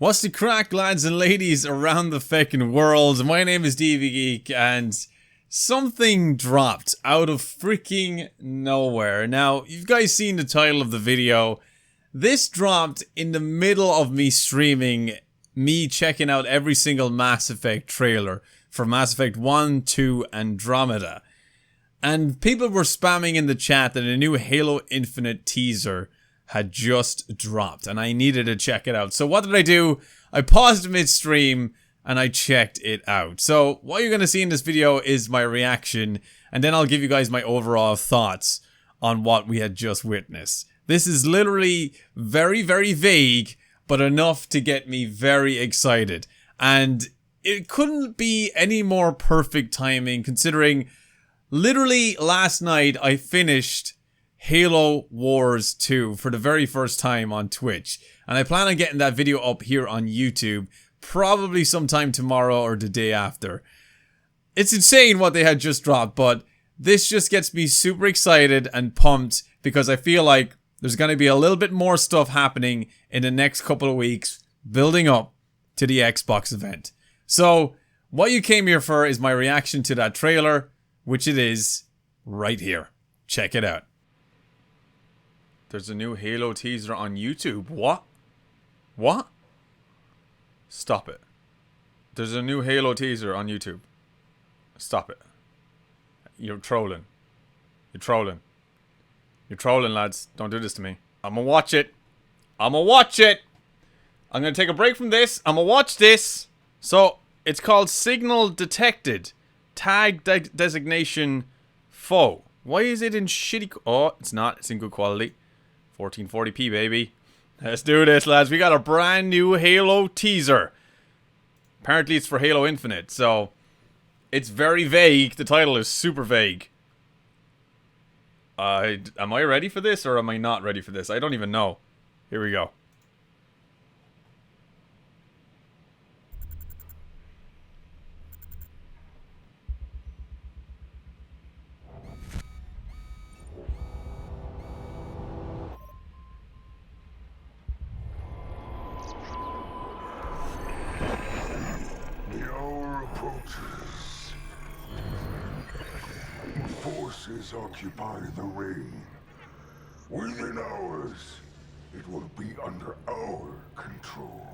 What's the crack, lads and ladies around the feckin' world? My name is DV Geek, and something dropped out of freaking nowhere. Now, you've guys seen the title of the video. This dropped in the middle of me streaming, me checking out every single Mass Effect trailer for Mass Effect 1, 2, Andromeda. And people were spamming in the chat that a new Halo Infinite teaser had just dropped, and I needed to check it out. So what did I do? I paused mid-stream, and I checked it out. So what you're going to see in this video is my reaction, and then I'll give you guys my overall thoughts on what we had just witnessed. This is literally very, very vague, but enough to get me very excited. And it couldn't be any more perfect timing, considering literally last night I finished Halo Wars 2 for the very first time on Twitch. And I plan on getting that video up here on YouTube probably sometime tomorrow or the day after. It's insane what they had just dropped, but this just gets me super excited and pumped because I feel like there's going to be a little bit more stuff happening in the next couple of weeks building up to the Xbox event. So what you came here for is my reaction to that trailer, which it is right here. Check it out. There's a new Halo teaser on YouTube. What? What? Stop it. There's a new Halo teaser on YouTube. Stop it. You're trolling. You're trolling. You're trolling, lads. Don't do this to me. I'm gonna watch it. I'm gonna watch it. I'm gonna take a break from this. I'm gonna watch this. So, it's called Signal Detected. Tag designation foe. Why is it in shitty... Oh, it's not. It's in good quality. 1440p, baby. Let's do this, lads. We got a brand new Halo teaser. Apparently it's for Halo Infinite, so it's very vague. The title is super vague. Am I ready for this or am I not ready for this? I don't even know. Here we go. Forces occupy the ring. Within hours, it will be under our control.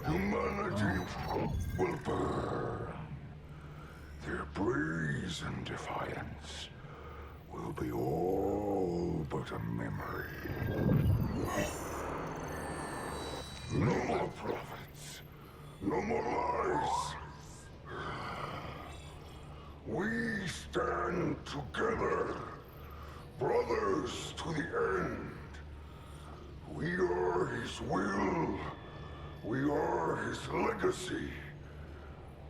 Humanity will burn. Their brazen defiance will be all but a memory. No more prophets. No more lies. We stand together, brothers to the end. We are his will. We are his legacy.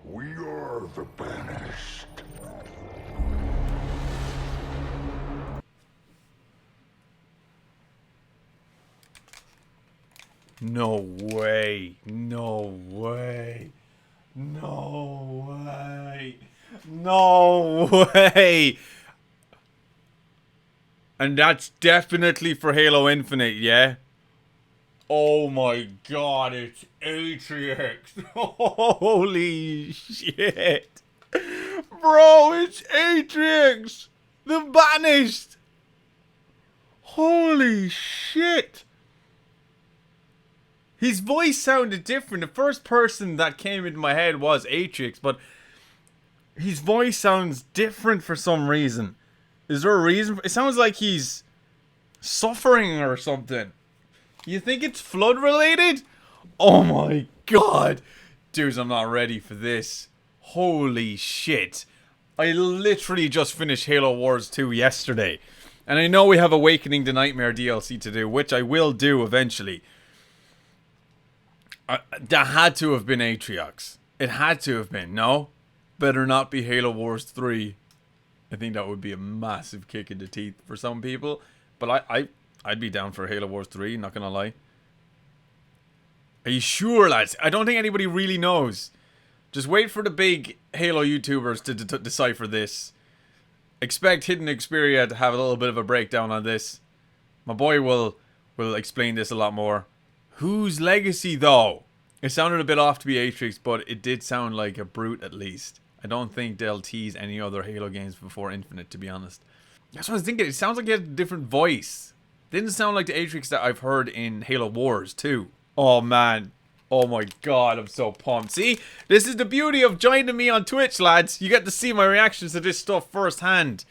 We are the banished. No way. No way. No way. No way. And that's definitely for Halo Infinite, yeah? Oh my god, it's Atriox. Holy shit. Bro, it's Atriox. The Banished. Holy shit. His voice sounded different. The first person that came into my head was Atriox, but his voice sounds different for some reason. Is there a reason? It sounds like he's suffering or something. You think it's flood related? Oh my god. Dudes, I'm not ready for this. Holy shit. I literally just finished Halo Wars 2 yesterday. And I know we have Awakening the Nightmare DLC to do, which I will do eventually. That had to have been Atriox. It had to have been, no? Better not be Halo Wars 3. I think that would be a massive kick in the teeth for some people. But I'd be down for Halo Wars 3, not gonna lie. Are you sure, lads? I don't think anybody really knows. Just wait for the big Halo YouTubers to decipher this. Expect Hidden Xperia to have a little bit of a breakdown on this. My boy will explain this a lot more. Whose legacy, though? It sounded a bit off to be Atriox, but it did sound like a brute at least. I don't think they'll tease any other Halo games before Infinite, to be honest. That's what I was thinking. It sounds like he had a different voice. Didn't sound like the Atriox that I've heard in Halo Wars too. Oh man. Oh my god, I'm so pumped. See? This is the beauty of joining me on Twitch, lads. You get to see my reactions to this stuff firsthand.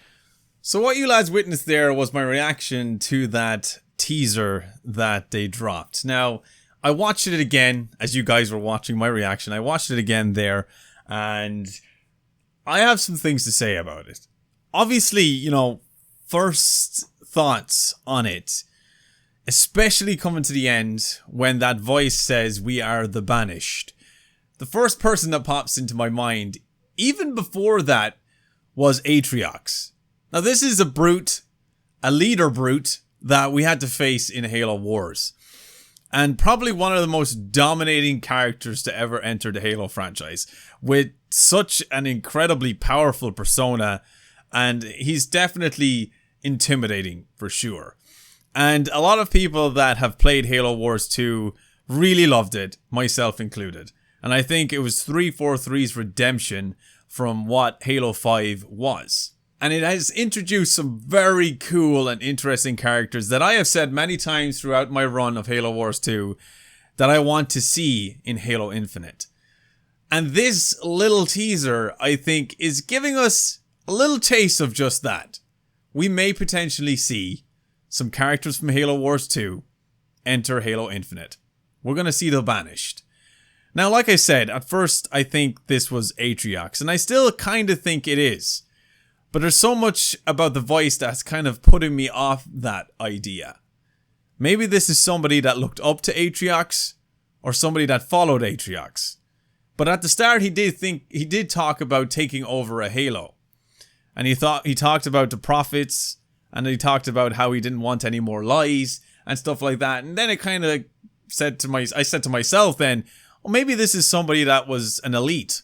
So what you lads witnessed there was my reaction to that teaser that they dropped. Now, I watched it again as you guys were watching my reaction. I watched it again there, and I have some things to say about it. Obviously, you know, first thoughts on it, especially coming to the end when that voice says, "We are the banished." The first person that pops into my mind, even before that, was Atriox. Now, this is a brute, a leader brute, that we had to face in Halo Wars. And probably one of the most dominating characters to ever enter the Halo franchise, with such an incredibly powerful persona, and he's definitely intimidating for sure. And a lot of people that have played Halo Wars 2 really loved it, myself included. And I think it was 343's redemption from what Halo 5 was. And it has introduced some very cool and interesting characters that I have said many times throughout my run of Halo Wars 2 that I want to see in Halo Infinite. And this little teaser, I think, is giving us a little taste of just that. We may potentially see some characters from Halo Wars 2 enter Halo Infinite. We're going to see the Banished. Now, like I said, at first I think this was Atriox, and I still kind of think it is. But there's so much about the voice that's kind of putting me off that idea. Maybe this is somebody that looked up to Atriox, or somebody that followed Atriox. But at the start he did talk about taking over a Halo. And he talked about the prophets, and he talked about how he didn't want any more lies and stuff like that. And then it kind of I said to myself then, well, maybe this is somebody that was an elite,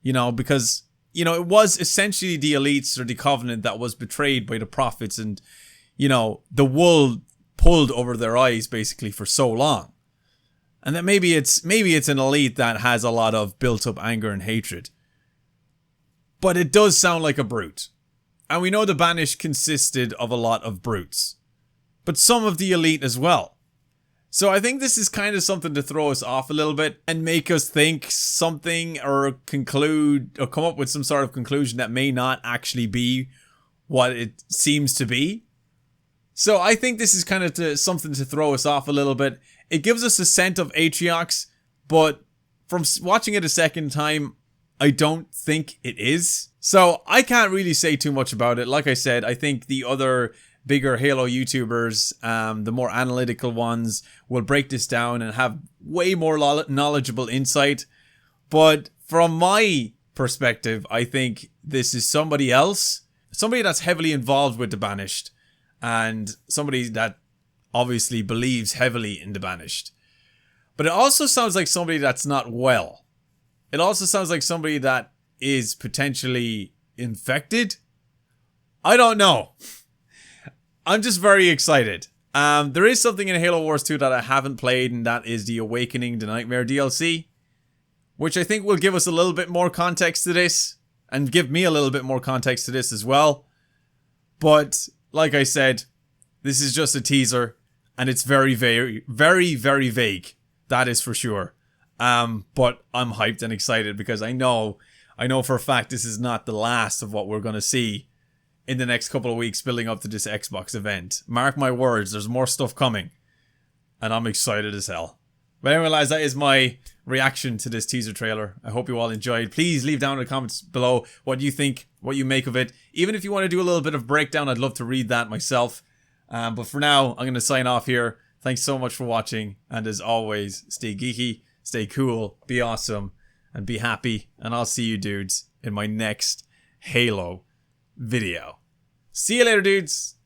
you know, because, you know, it was essentially the elites or the Covenant that was betrayed by the prophets, and, you know, the wool pulled over their eyes basically for so long. And that maybe it's an elite that has a lot of built up anger and hatred. But it does sound like a brute. And we know the Banished consisted of a lot of brutes, but some of the elite as well. So I think this is kind of something to throw us off a little bit and make us think something, or conclude, or come up with some sort of conclusion that may not actually be what it seems to be. So I think this is kind of something to throw us off a little bit. It gives us a scent of Atriox, but from watching it a second time, I don't think it is. So I can't really say too much about it. Like I said, I think the other bigger Halo YouTubers, the more analytical ones, will break this down and have way more knowledgeable insight. But from my perspective, I think this is somebody else. Somebody that's heavily involved with the Banished, and somebody that obviously believes heavily in the Banished. But it also sounds like somebody that's not well. It also sounds like somebody that is potentially infected. I don't know. I'm just very excited. There is something in Halo Wars 2 that I haven't played, and that is the Awakening the Nightmare DLC, which I think will give us a little bit more context to this, and give me a little bit more context to this as well. But like I said, this is just a teaser, and it's very, very, very, very vague. That is for sure. But I'm hyped and excited because I know for a fact this is not the last of what we're going to see in the next couple of weeks building up to this Xbox event. Mark my words, there's more stuff coming. And I'm excited as hell. But anyway, lads, that is my reaction to this teaser trailer. I hope you all enjoyed. Please leave down in the comments below what you think, what you make of it. Even if you want to do a little bit of breakdown, I'd love to read that myself. But for now, I'm going to sign off here. Thanks so much for watching. And as always, stay geeky, stay cool, be awesome, and be happy. And I'll see you dudes in my next Halo video. See you later, dudes.